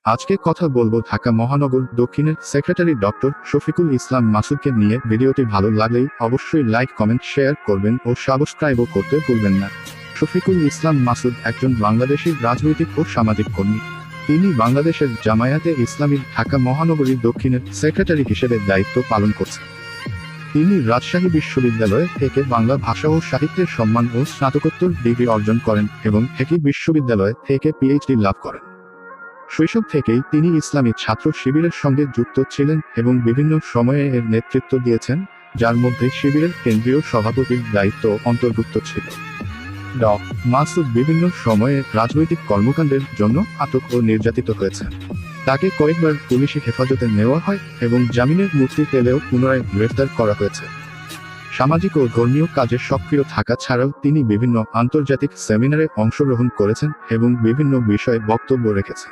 আজকে কথা বলবো ঢাকা মহানগর দক্ষিণের সেক্রেটারি ডক্টর শফিকুল ইসলাম মাসুদকে নিয়ে। ভিডিওটি ভালো লাগলেই অবশ্যই লাইক, কমেন্ট, শেয়ার করবেন ও সাবস্ক্রাইবও করতে ভুলবেন না। শফিকুল ইসলাম মাসুদ একজন বাংলাদেশী রাজনৈতিক ও সামাজিক কর্মী। তিনি বাংলাদেশের জামায়াতে ইসলামীর ঢাকা মহানগরী দক্ষিণের সেক্রেটারি হিসেবে দায়িত্ব পালন করছেন। তিনি রাজশাহী বিশ্ববিদ্যালয় থেকে বাংলা ভাষা ও সাহিত্যের সম্মান ও স্নাতকোত্তর ডিগ্রি অর্জন করেন এবং একই বিশ্ববিদ্যালয় থেকে পিএইচডি লাভ করেন। শৈশব থেকেই তিনি ইসলামী ছাত্র শিবিরের সঙ্গে যুক্ত ছিলেন এবং বিভিন্ন সময়ে এর নেতৃত্ব দিয়েছেন, যার মধ্যে শিবিরের কেন্দ্রীয় সভাপতির দায়িত্ব অন্তর্ভুক্ত ছিল। মাসুদ বিভিন্ন সময়ে রাজনৈতিক কর্মকাণ্ডের জন্য আটক ও নির্যাতিত হয়েছেন। তাকে কয়েকবার পুলিশি হেফাজতে নেওয়া হয় এবং জামিনের মুক্তি পেলেও পুনরায় গ্রেফতার করা হয়েছে। সামাজিক ও ধর্মীয় কাজে সক্রিয় থাকা ছাড়াও তিনি বিভিন্ন আন্তর্জাতিক সেমিনারে অংশগ্রহণ করেছেন এবং বিভিন্ন বিষয়ে বক্তব্য রেখেছেন।